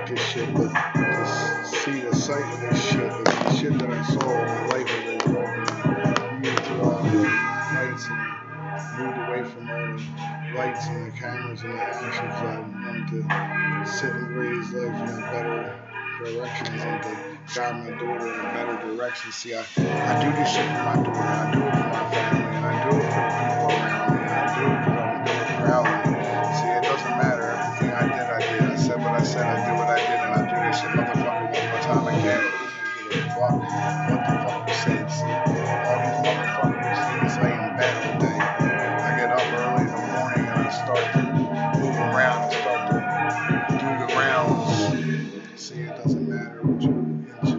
this shit, but to see the sight of this shit, the shit that I saw in my life as I was walking, moved through all the lights and moved away from all the lights and the cameras and the action because I wanted to sit and raise life in a better directions and to guide my daughter in a better direction. See, I do this shit for my daughter, I do it for my family, and I do it for the people around me, and I do it because I'm doing it proud of me. See, it doesn't matter. Everything I did, I did. I said what I said, I did what I did, and I do this shit, motherfucker, one more time again. I don't give a fuck what the fuck you said. See, all these motherfuckers, they just lay in bed all day. I get up early in the morning and I start to move around and start to do the rounds. See, it doesn't matter what you're into.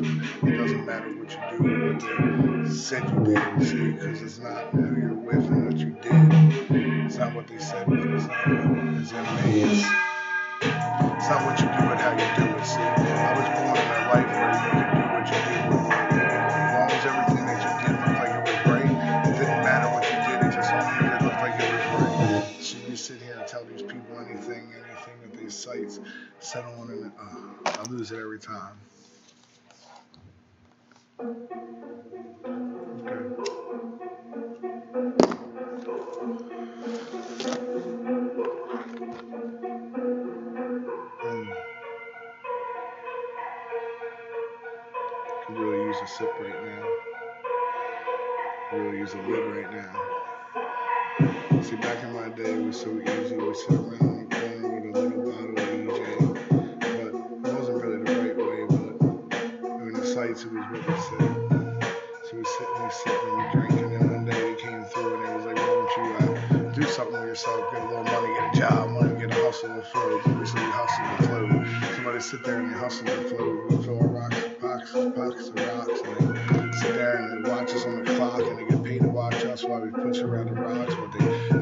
It doesn't matter what you do or what they said you did. See, because it's not who you're with and what you did. It's not what they said, but it's not what is in me. It's not what you do, but how you do it. See, I was born in a life where you could do what you did with it. As long as everything that you did looked like it was right, it didn't matter what you did. It just only it looked like it was right. So you sit here and tell these people anything that these sites settle on, and I lose it every time. Okay. Could really use a sip right now. Really use a lid right now. See, back in my day, it was so easy. We sit around in the corner with a little bottle of EJ, but it wasn't really the right way. But in the sights, it was what we said. So we sitting and drinking, and one day they came through and they was like, "Why don't you do something with yourself? Get a little money, get a job, money, get a hustle and flow." So we hustle and flow. Somebody sit there and they hustle and flow. We fill our pockets of rocks, and they sit there and they watch us on the clock, and they get paid to watch us while we push around the rocks. But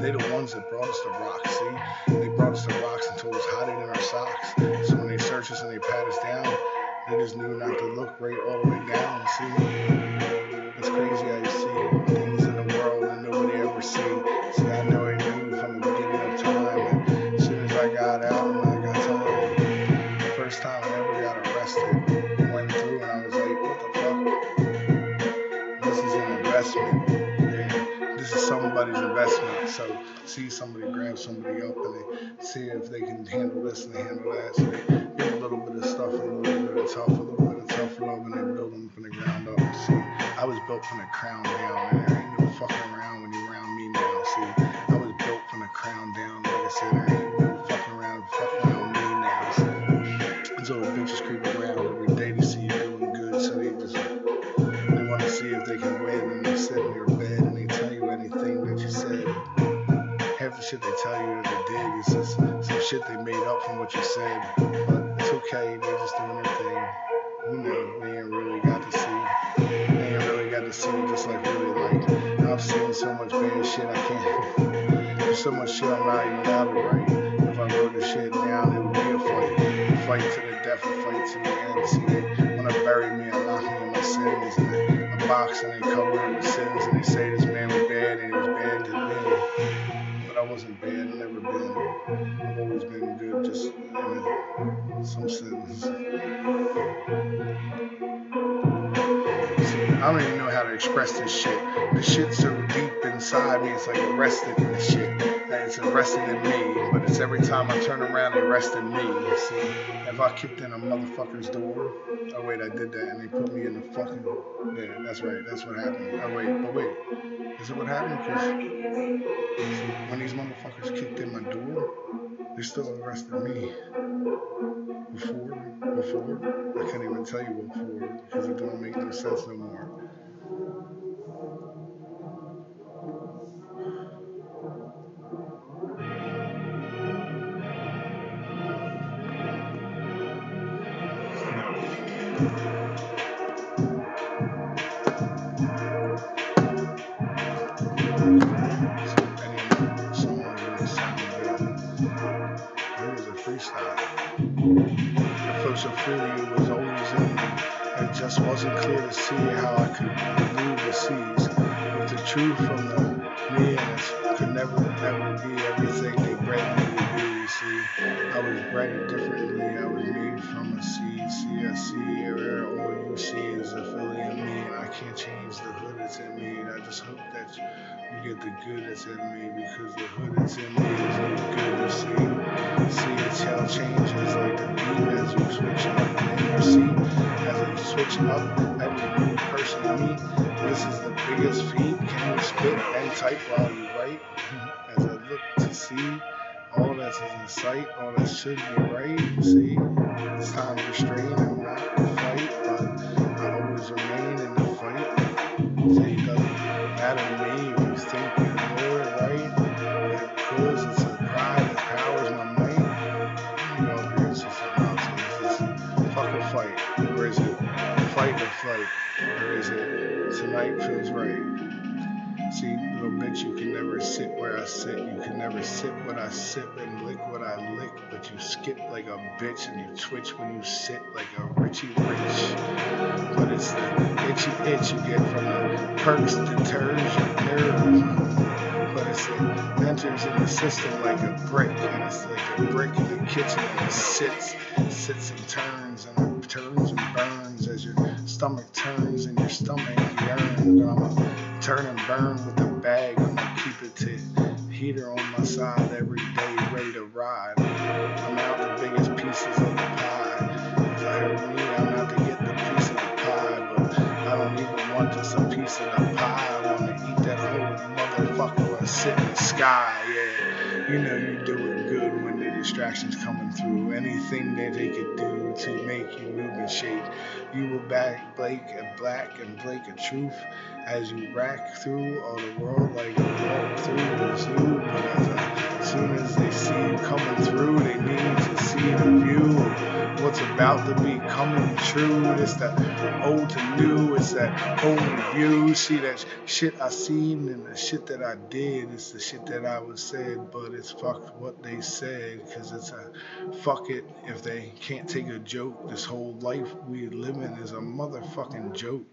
they the ones that brought us the rocks. See, they brought us the rocks and told us how they in our socks. So when they search us and they pat us down, they just knew not to look right all the way down. See. It's crazy how you see things in the world and nobody ever see. See, I know I knew from the beginning of time. And as soon as I got out and I got time, the first time I ever got arrested, went through and I was like, what the fuck? This is an investment. And this is somebody's investment. So see somebody grab somebody up and they see if they can handle this and they handle that. So they give a little bit of stuff and a little bit of tough, a little bit of tough love, and they build them from the ground up. See, I was built from the crown down, and there ain't no fucking around when you're around me now. See, I was built from the crown down. Like I said, there ain't no fucking around me now. See, so the bitches creep around every day to see you doing good. So they want to see if they can win, and they sit in your bed and they tell you anything that you said. Half the shit they tell you that they did is just some shit they made up from what you said. But it's okay, they're just doing their thing. You know, they ain't really got to see. They ain't really got to see just like really like. I've seen so much bad shit I can't. There's so much shit I'm not even allowed to write. If I wrote the shit down, it would be a fight. A fight to the death, a fight to the end. See, they want to bury me and lock me in my sins. And a box and they cover it with sins. And they say this man was bad and he was bad to me. But I wasn't bad, I've never been. I've always been good, just in some sense. I don't even know how to express this shit. The shit's so deep inside me, it's like arrested in the shit. It's arrested in me, but it's every time I turn around, they arrest in me. See, if I kicked in a motherfucker's door, oh wait, I did that, and they put me in the fucking. Yeah, that's right, that's what happened. Oh wait, but wait, is it what happened? Because when these motherfuckers kicked in my door, they still arrested me. Before, I can't even tell you what before because it don't make no sense no more. Any song really sounded good. It was a freestyle. The social was always in me. It just wasn't clear to see how I could elude the seas. With the truth from the me-ness could never be everything they bred me to be. See, I was bred differently. I was made from a seed. See, I see where all you see is a Philly in me, and I can't change the hood that's in me. And I just hope that you get the good that's in me, because the hood that's in me is good to see. See, it's how it changes like the beat as you switch up in your seat. As you switch up every new person to me. This is the biggest feat. Can you spit and type while you write? As I look to see all that is in sight, all that should be right. See, it's time to restrain and not fight, but I always remain in the fight. See, it doesn't matter to me if you think you're right, because it's a pride that powers my might. You know, it's just something else. It's just fucking fight. Or is it fight or flight? Or is it tonight feels right? See, little bitch, you can never sit where I sit. You can never sip what I sip and lick what I lick. But you skip like a bitch and you twitch when you sit like a Richie Rich. But it's the itchy itch you get from the perks deters your nerve. But it's it enters in the system like a brick, and it's like a brick in the kitchen, and it sits and turns and burns as your stomach turns and your stomach yearns. But I'ma turn and burn with the bag. I'ma keep it to heater on my side every day, ready to ride. I'm out the biggest pieces of the pie. 'Cause I heard me, I'm out to get the piece of the pie, but I don't even want just a piece of the pie. I wanna eat that whole motherfucker and sit in the sky. Yeah, you know you do it good when the distractions coming through. Anything that they could do to make you move and shake. You will back Blake and black and Blake a truth as you rack through all the world like a walk through the zoo. But as soon as they see you coming through, they need to see the view of what's about to be coming true. It's that old to new, it's that old review. See that shit I seen and the shit that I did. It's the shit that I was said, but it's fuck what they said, cause it's a fuck it if they can't take a joke. This whole life we living is a motherfucking joke.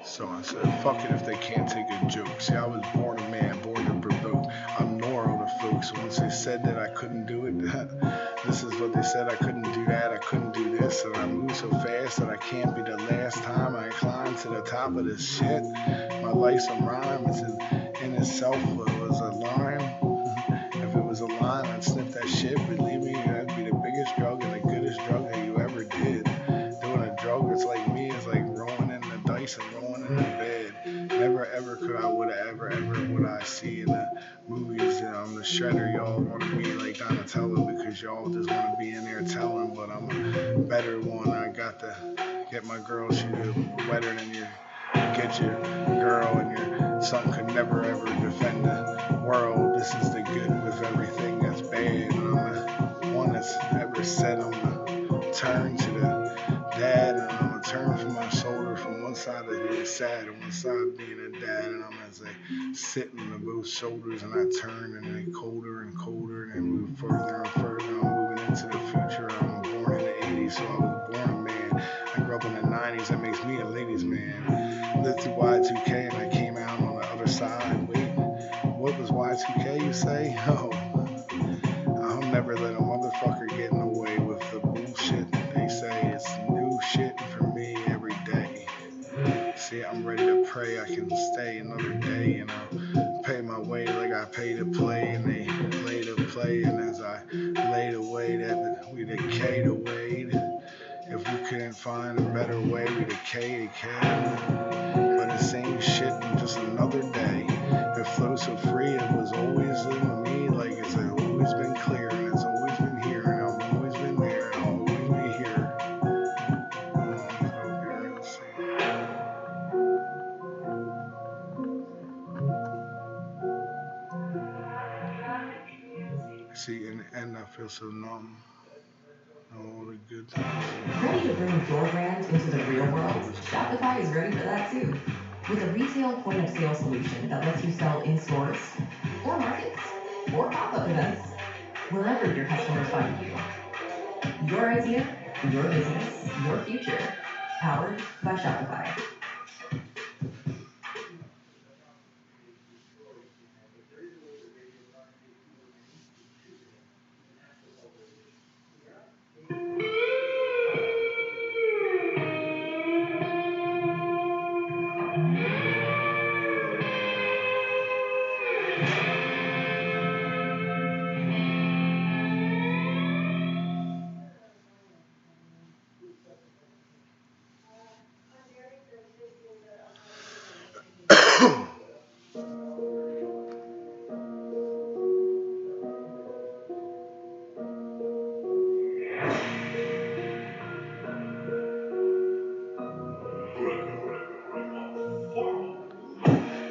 So I said, fuck it if they can't take a joke. See, I was born a man, born to provoke. I'm nor other folks. Once they said that I couldn't do it, this is what they said. I couldn't do that, I couldn't do this. And I move so fast that I can't be the last time I climb to the top of this shit. My life's a rhyme. It's in itself it was a line. If it was a line, I'd snip that shit. Believe me, that'd be the biggest drug and the goodest drug that you ever did. Doing a drug that's like me is like rolling in the dice and rolling in the bed. Never ever could I would have ever what I see in the movies. The shredder, y'all want to be like Donatello because y'all just want to be in there telling. But I'm a better one. I got to get my girl. She wetter than you. Get your girl and your son could never ever defend the world. This is the good with everything that's bad. And I'm the one that's ever said I'm gonna turn to the dad, and I'm gonna turn from my shoulder from one side of being sad and one side being a dad, and I'm gonna say sitting on both shoulders, and I turn and then colder and colder, and then move further and further. I'm moving into the future. I'm born in the '80s, so I was born a man. I grew up in the '90s. That makes me a ladies' man. Lived through Y2K, and I came out on the other side. Wait, what was Y2K? You say? Oh, I'll never let a motherfucker get in the way with the bullshit. They say it's new shit for me every day. See, I'm ready to pray I can stay another day, and I'll pay my way like I pay to play, and they lay to play, and as I laid away that we decayed away. If we couldn't find a better way, we decay. But the same shit in just another day. It flows so free, it was always in me, like it's always been clear, and it's always been here, and I've always been there, and I'll always be here. Let's see, in the end, I feel so numb. All the good Ready to things. bring your brand into the real world? Shopify is ready for that too. With a retail point of sale solution that lets you sell in stores, or markets, or pop up events, wherever your customers find you. Your idea? Your business, your future. Powered by Shopify.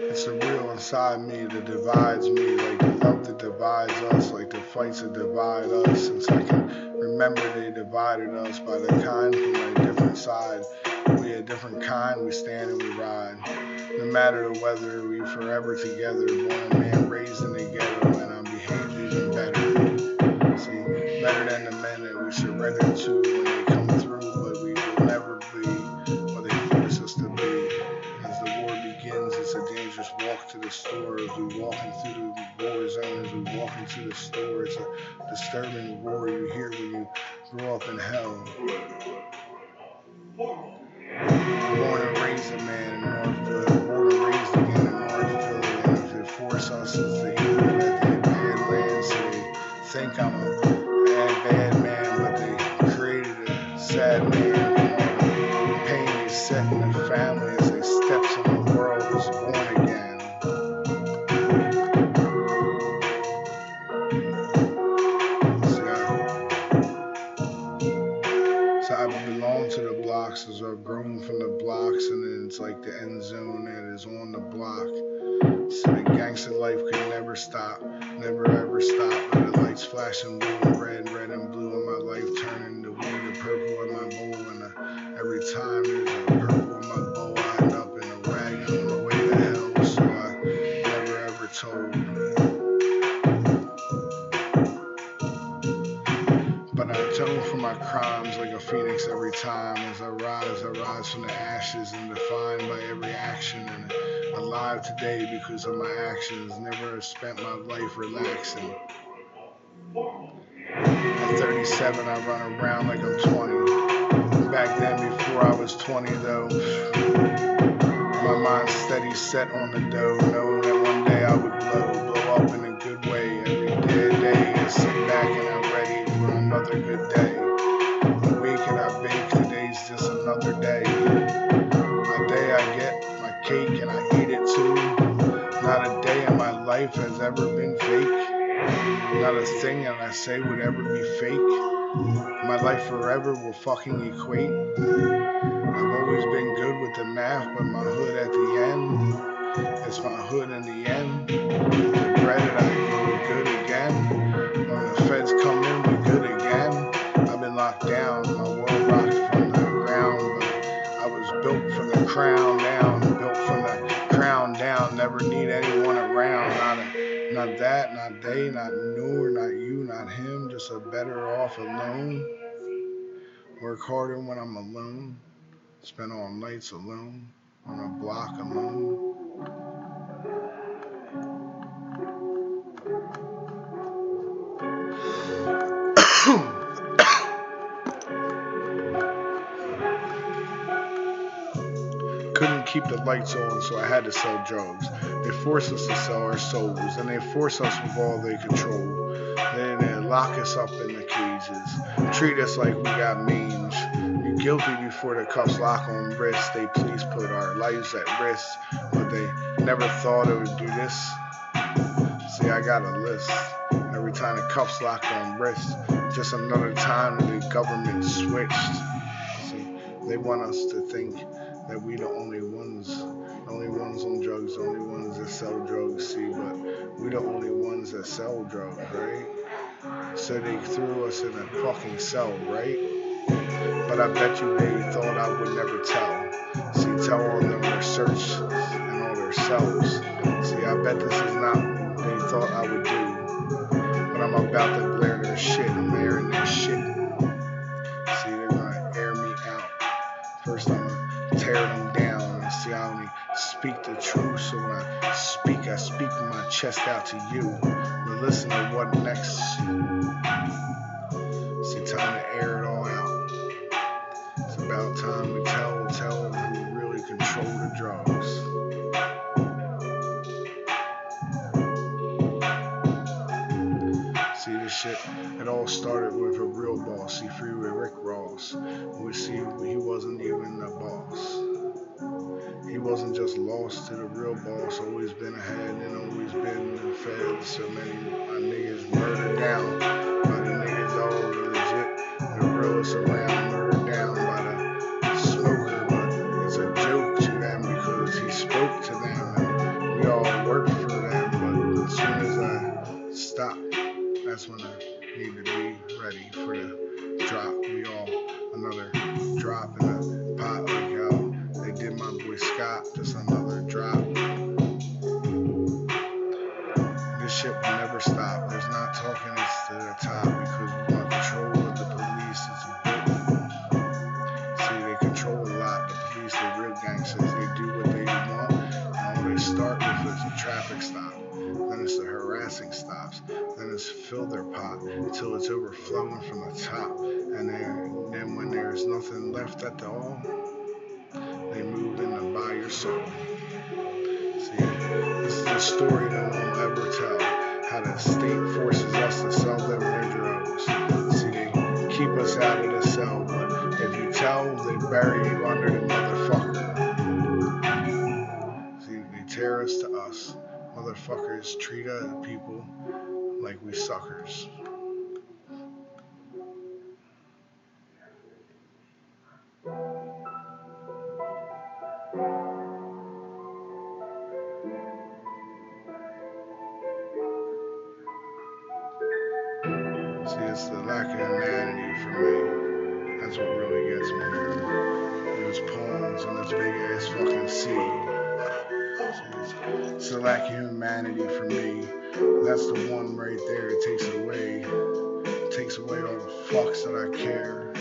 It's the real inside me that divides me, like the love that divides us, like the fights that divide us. Since I can remember they divided us by the kind from a different side. We a different kind, we stand and we ride. No matter the weather, we forever together. Born a man raised in the ghetto, and I behaved even better. See, better than the men that we surrender to when they come through, but we will never be what they force us to be. As the war begins, it's a dangerous walk to the store. As we walking through the war zone, as we walk into the store, it's a disturbing roar you hear when you grow up in hell. Born and raised a man in North Philly, born and raised again in North Philly, and if they force us, it's the evil that they badlands. So they think I'm a bad man, but they created a sad man from all the pain they set in the family as they steps in the world is born again. See, I belong to the blocks as I've grown from the blocks, and then it's like the end zone that is on the block. So the gangster life could never stop, never ever stop. But the lights flashing blue and red and blue, and my life turning the blue to purple in my bowl. And every time there's a purple in my bowl, I end up in a rag on the way to hell. So I never ever told. But I atone for my crimes like a phoenix every time. As I rise from the ashes and defined by every action. And alive today because of my actions. Never have spent my life relaxing. At 37, I run around like I'm 20. Back then, before I was 20, though, my mind steady set on the dough, knowing that one day I would blow up in a good way. Every day, I sit back and I'm ready for another good day. I wake and I bake, today's just another day. A day I get my cake and I eat it too. Not a day in my life has ever been fake. Not a thing that I say would ever be fake. My life forever will fucking equate. I've always been good with the math, but my hood at the end is my hood in the end. The bread that I grew good again. When the feds come in, we good again. I've been locked down, my world rocked from the ground, but I was built from the crown down, built from the crown down. Never need anyone around, not that, not they, not nor, not you, not him. Just a better off alone. Work harder when I'm alone. Spend all nights alone on a block alone. Couldn't keep the lights on, so I had to sell drugs. They forced us to sell our souls, and they forced us with all they control. Then they lock us up in the cages, treat us like we got mange. You're guilty before the cuffs lock on wrists. They please put our lives at risk, but they never thought it would do this. See, I got a list. Every time the cuffs locked on wrists, just another time that the government switched. See, they want us to think that we the only ones on drugs, the only ones that sell drugs. See, but we the only ones that sell drugs, right? So they threw us in a fucking cell, right? But I bet you they thought I would never tell. See, tell all them their search and all their selves. See, I bet this is not what they thought I would do. But I'm about to blare their shit and they're in their shit. See, they're gonna chest out to you. But listen to what next. See, time to air it all out. It's about time we tell them who really control the drugs. See, this shit, it all started with a real boss. See, Freeway Rick Ross. We see he wasn't even the boss. He wasn't just lost to the real boss, always been ahead and always been the fed. So many my niggas murdered down by the niggas all legit. The realest around murdered down by the smoker, but it's a joke to them because he spoke to them and we all worked for them. But as soon as I stop, that's when I need to be ready for the drop. We all another drop in the pot like how they did my boy Scott. Just another drop. This shit will never stop. There's not talking it's to the top because we want control of the police. It's important. See, they control a lot. The police, they real gangsters. They do what they want. And all they start with is a traffic stop. Then it's the harassing stops. Then it's fill their pot until it's overflowing from the top. And then when there's nothing left at all, they move in to buy your soul. See, this is a story no one will ever tell. How the state forces us to sell them their drugs. See, they keep us out of the cell, but if you tell, they bury you under the motherfucker. See, they tear us to us. Motherfuckers treat other people like we suckers. See, it's the lack of humanity for me. That's what really gets me. Those poems and this big ass fucking sea. It's the lack of humanity for me. That's the one right there. It takes away all the fucks that I care.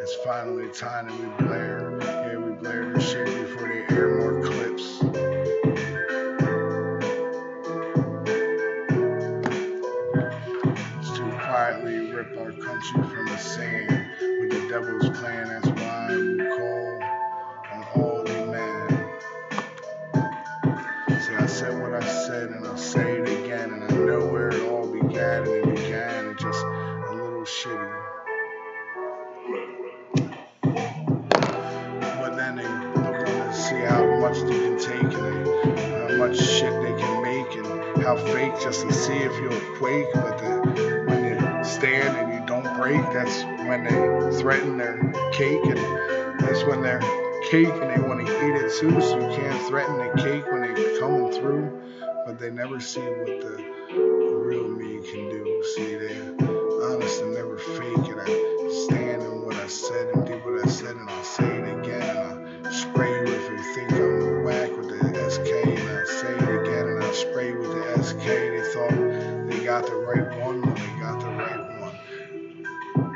It's finally time that we blare. Yeah, we blare this shit before they air more clips. It's to quietly rip our country from the sand with the devil's plan. That's why we call on all the men. See, I said what I said and I'll say it again. And I know where it all began. And it began just a little shitty. But then they look on to see how much they can take and how much shit they can make and how fake just to see if you'll quake. But when you stand and you don't break, that's when they threaten their cake. And that's when they're cake and they want to eat it too. So you can't threaten the cake when they're coming through. But they never see what the real me can do. See, they're honest and never fake. And I stand in what I said and did what I said, and I'll say it again. And I'll spray you if you think I'm whack with the SK. And I'll say it again and I'll spray with the SK. They thought they got the right one when they got the right one.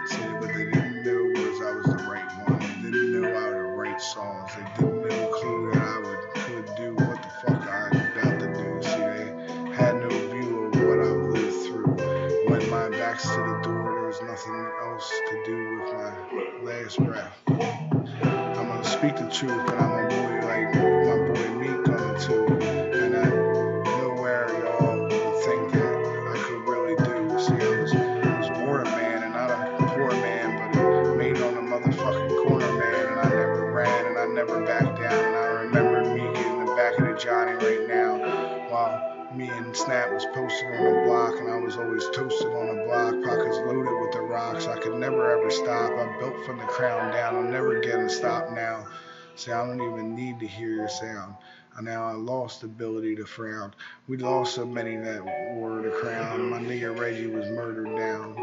See, what they didn't know was I was the right one. They didn't know I would write songs. They didn't know clue that I could do what the fuck I was about to do. See, they had no view of what I lived through. When my back's to the door, there was nothing else to do with my last breath. I'm gonna speak the truth, but I'm a boy like my boy Meek on the tube. And I know where y'all think that I could really do. See, I was born a man and not a poor man, but made on a motherfucking corner, man. And I never ran and I never backed down. And I remember Meek in the back of the Johnny right now, while me and Snap was posted on the block, and I was always toasted on the block, pockets loaded with the rocks. I could never ever stop. I built from the crown down. I'm never getting stopped now. See, I don't even need to hear your sound. And now I lost the ability to frown. We lost so many that wore the crown. My nigga Reggie was murdered down.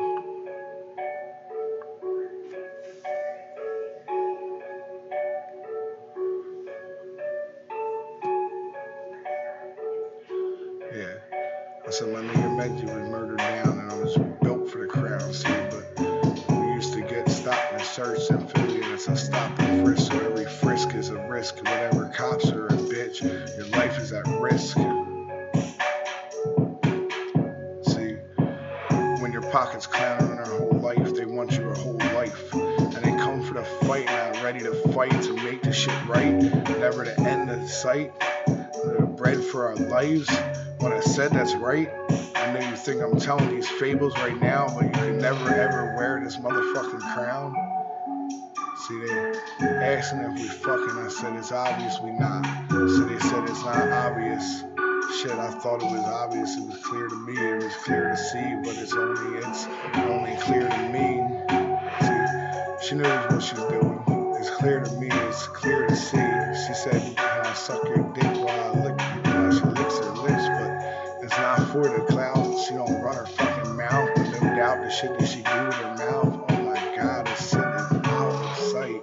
Yeah. I said my nigga Reggie was murdered down, and I was built for the crown. See, but we used to get stopped and searched in Philly, and it's a stop and frisk. So every frisk is a risk. Whatever cops are a bitch, your life is at risk. motherfuckers clowning their whole life. They want you your whole life. And they come for the fight, not ready to fight to make the shit right. Never to end the sight. They're bred for our lives. When I said that's right, I know you think I'm telling these fables right now, but you can never ever wear this motherfucking crown. See, they asking if we fucking. I said it's obvious we not. So they said it's not obvious. Shit, I thought it was obvious. It was clear to me. It was clear to see, but it's only clear to me. See, she knows what she's doing. It's clear to me. It's clear to see. She said, "Can I suck your dick while I lick you?" While she licks her lips, but it's not for the clout. She don't run her fucking mouth, but no doubt the shit that she do with her mouth. Oh my God, it's out of sight.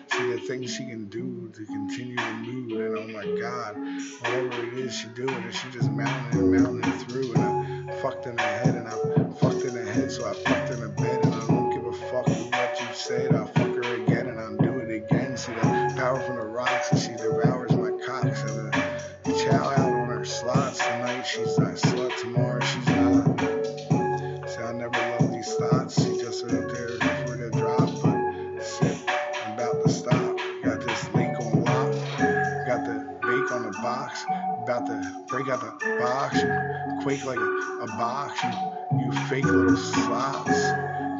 See the things she can do to continue to move, and oh my God, whatever it is she doing, and she just mounting it through, and I fucked in the head, and I fucked in the head, so I fucked in the bed, and I don't give a fuck what you said. I fuck her again, and I'm doing it again. See the power from the rocks, and she devours my cocks, and the chow out on her slots tonight. She's not slut tomorrow. She's not. See, I never loved these thoughts. She just out there for the drop, but shit, I'm about to stop. Got this lake on lock. Got the bake on the box. About to break out the box. You quake like a box. You fake little slots.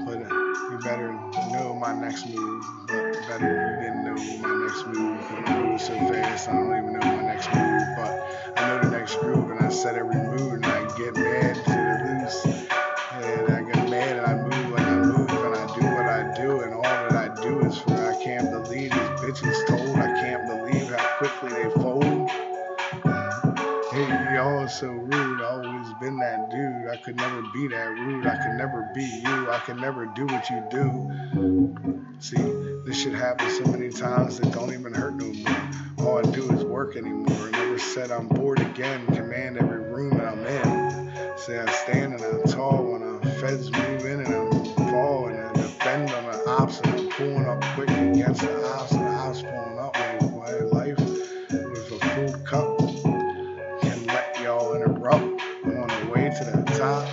But you better know my next move. But better you didn't know my next move. Because I move so fast, I don't even know my next move. But I know the next groove, and I set every mood, and I get mad to the loose. And I get mad, and I move like I move, and I do what I do, and all that I do is for I can't believe these bitches told. I can't believe how quickly they fold. Hey, y'all are so rude. I always been that dude. I could never be that rude. I could never be you. I could never do what you do. See, this shit happens so many times that don't even hurt no more. All I do is work anymore. I never said I'm bored again. Command every room that I'm in. See, I stand and I'm tall when the feds move in, and I'm fall and I defend on the ops, and I'm pulling up quick against the ops, and the ops pulling up with my life with a full cup. Can let y'all interrupt. I'm on the way to the top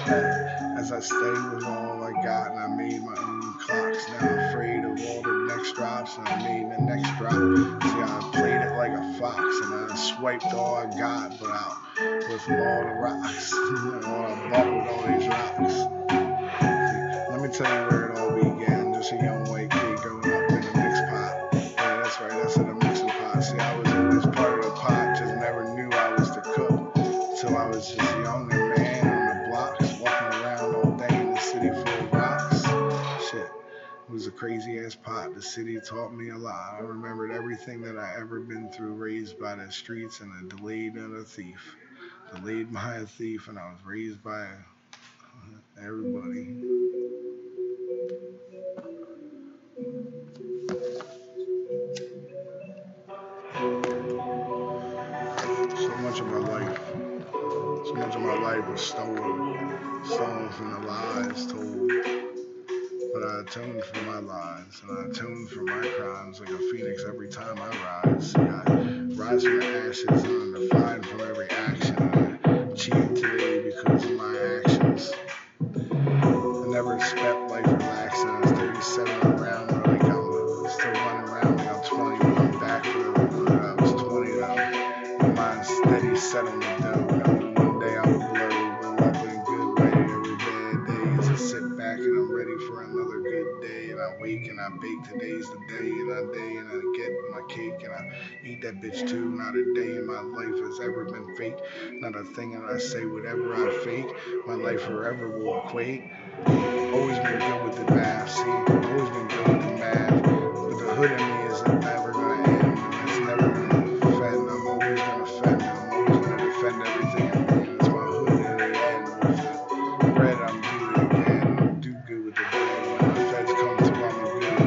as I stay with all I got, and I made my own clocks. Now I'm afraid of all the next drops, and I made the next drop. See, I played it like a fox, and I swiped all I got, but out with all the rocks, all I bought with all these rocks. See, let me tell you where it all began. Just a young white kid growing up in a mixed pot. Yeah, that's right, that's in a mixing pot. See, I was always part of the pot, just never knew I was the cook. Till I was just young and man on the blocks, walking around all day in the city full of rocks. Shit, it was a crazy ass pot. The city taught me a lot. I remembered everything that I ever been through, raised by the streets and a delayed and a thief. Delayed by a thief, and I was raised by everybody. So much of my life, so much of my life was stolen from the lies told. But I atoned for my lies, and I atoned for my crimes like a phoenix every time I rise. See, I rise from the ashes, and I'm defined from every action. And I achieved today because of my actions. I never spent life relaxing. I was 37 around like I'm still running around like I'm 20, but I'm back for the when I was 20 though. My mind's steady set on the dough. One day I will blow up in a good way. Every bad day is a sit back, and I'm ready for another good day. And I wake and I bake, today's the day, and I get my cake and I eat that bitch too. Not a day in my life has ever been fake. Not a thing that I say would ever I fake. My life forever will equate. Always been good with the math, see, always been good with the math. But the hood in me isn't never gonna end, and it's never gonna offend. I'm always gonna offend, and I'm always gonna defend everything in me, and it's my hood in the end. With the bread, I'm do it again. Do good with the bread. When the feds come through, I'm good.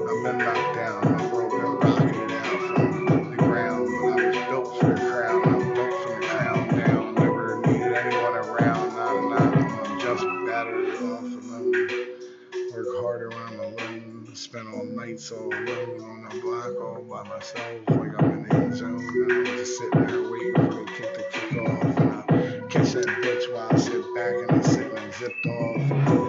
I've been knocked down, my world been rocketed out from the ground, but I was built for the crown. I'm built from the crown down. Never needed anyone around. I'm just better off alone. Work harder when I'm alone. Spend all nights all alone on the block all by myself, like I'm in the end zone. And I'm just sitting there waiting for the kick to kick off, and I catch that bitch while I sit back and I sit and zipped off.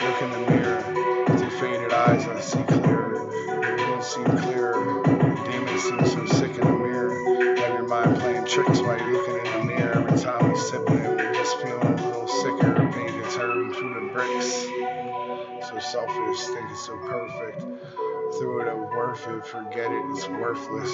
Look in the mirror. Through faded eyes, I see clearer. The world seems clearer. The demons seem so sick in the mirror. Have your mind playing tricks while you're looking in the mirror. Every time we sip it, we're just feeling a little sicker. Pain to turn through the bricks. So selfish, think it's so perfect. Through it, I'm worth it. Forget it, it's worthless.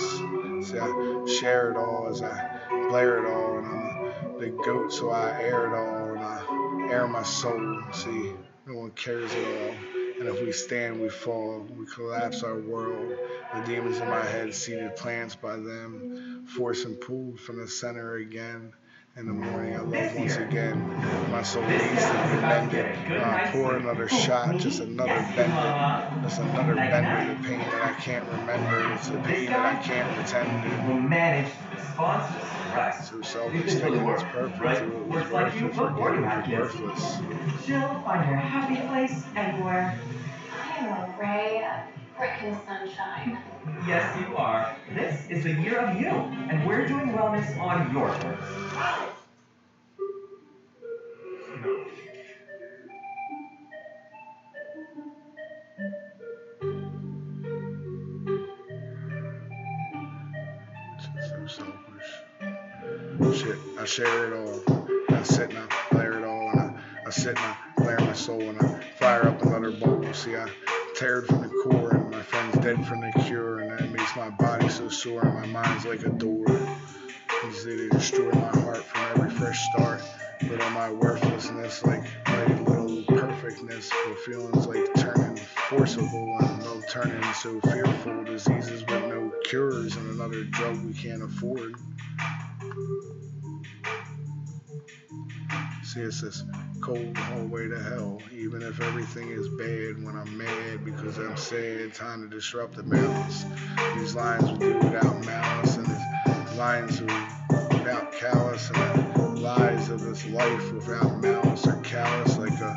See, I share it all as I blare it all, and I'm the goat, so I air it all, and I air my soul. See, no one cares at all. And if we stand, we fall. We collapse our world. The demons in my head, seeded plants by them, force and pulled from the center again. In the morning, I love once again. My soul needs to be mended. I pour another shot, just another bender. Just another bender. The pain that I can't remember. It's the pain that I can't pretend. Will manage the response to stress. So selfish thinking it's perfect. Right? It was Works like worth you it. before Forget you it had was kids. worthless. Chill, find your happy place anywhere. I am a ray of frickin' sunshine. Yes, you are. This is the year of you, and we're doing wellness on your terms. So selfish. Shit, I share it all. I sit and I flare it all, and I sit and I flare my soul, and I fire up another bowl. See, I tear it from the core, and my friend's dead from the cure, and that makes my body so sore, and my mind's like a door. You see, they destroy my heart from every fresh start. Little my worthlessness, like very little perfectness, but feelings like turning forcible and love turning so fearful. Diseases with no cures, and another drug we can't afford. See, it's this cold hallway to hell. Even if everything is bad when I'm mad because I'm sad, time to disrupt the balance. These lines we do without malice, and these lines without callous, and the lies of this life without malice or callous, like a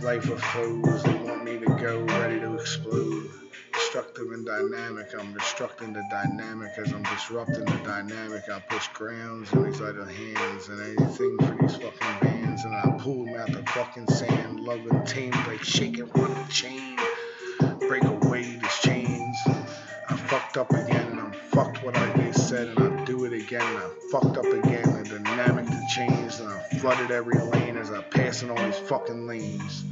life of foes. They want me to go ready to explode. Destructive and dynamic, I'm destructing the dynamic as I'm disrupting the dynamic. I push grounds in these other hands and anything for these fucking bands, and I pull them out the fucking sand. Love and tamed like shaking on a chain. Break away these chains. I fucked up again, and I'm fucked what they said, and I do it again, and I fucked up again. The dynamic to change, and I flooded every lane as I pass in all these fucking lanes.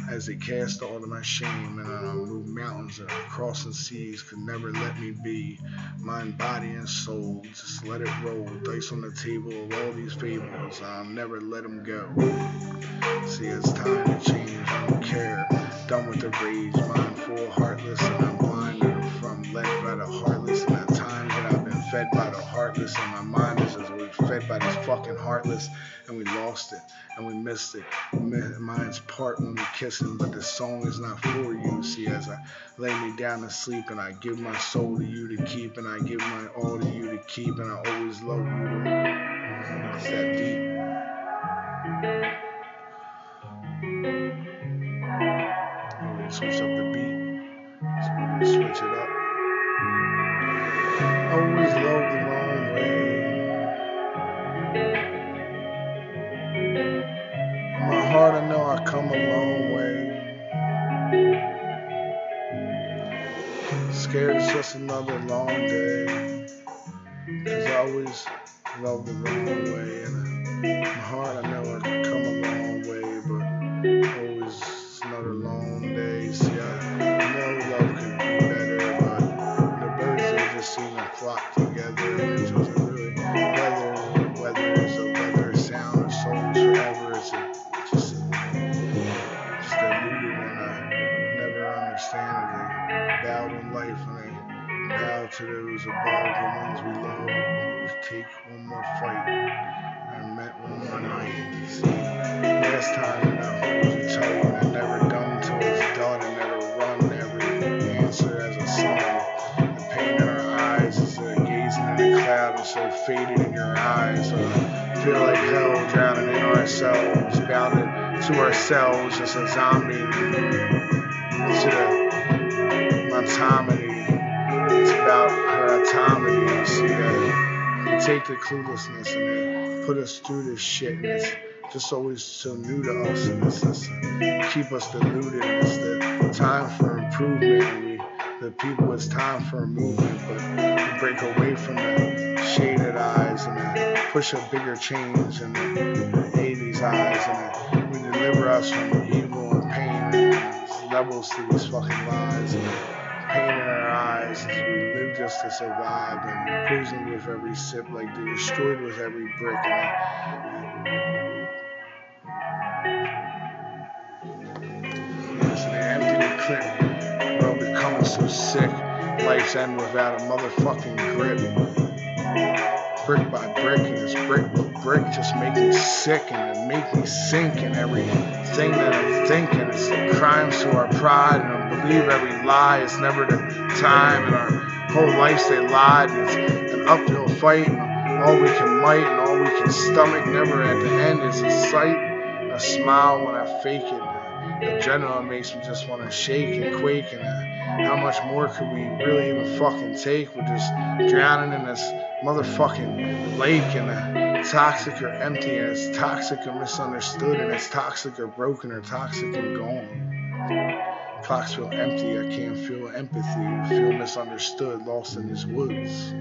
As they cast all of my shame, and I move mountains and I'm crossing seas, could never let me be. Mind, body, and soul, just let it roll. Dice on the table of all these fables, I'll never let them go. See, it's time to change, I don't care. Done with the rage, mind full, heartless, and I'm blinded from led by the heartless. And at times that I've been fed by the heartless, and my mind is as always fed by this fucking heartless, and we lost it, and we missed it. Mine's part when we're kissing, but the song is not for you. See, as I lay me down to sleep, and I give my soul to you to keep, and I give my all to you to keep, and I always love you. It's that deep. Oh, we switch up the beat, so we just switch it up. Always love the wrong way. In my heart, I know I come a long way. Scared it's just another long day. Cause I always love the wrong way. And in my heart, I know I can come a long way, but always it's another long day. See, I know love could be better, but the birds they just seem to flock together, and it just really weather is a weather sound, a souls forever. It's just deluded, and I never understand it. They bowed in life, and they bow to those above, the ones we love. Always take one more fight, and met one more night. See, last time and I hold you tight, and I never done till it's done, and never run every answer as a song. The pain in our eyes is gazing in a cloud, and so faded in your eyes. Feel like hell, drowning in ourselves, bound to ourselves, just a zombie to the monotomy. It's about her autonomy. You see that they take the cluelessness and they put us through this shit, and it's just always so new to us, and it's just keep us deluded. It's the time for improvement, and the people, it's time for a movement, but we break away from the shaded eyes and push a bigger change in the 80s eyes, and we deliver us from evil and pain and levels to these fucking lies and pain in our eyes as we live just to survive, and poisoned with every sip, like they're destroyed with every brick. Yes, they empty the clip. We're all becoming so sick. Life's end without a motherfucking grip. Brick by brick, and this brick by brick just make me sick, and it make me sink in everything that I'm thinking. It's the crimes to our pride, and I believe every lie. It's never the time, and our whole lives they lied. And it's an uphill fight, and all we can might, and all we can stomach. Never at the end is a sight, a smile when I fake it. The adrenaline makes me just want to shake and quake, and how much more could we really even fucking take? We're just drowning in this motherfucking lake, and toxic or empty, and it's toxic or misunderstood, and it's toxic or broken or toxic and gone. Clocks feel empty, I can't feel empathy, feel misunderstood, lost in these woods.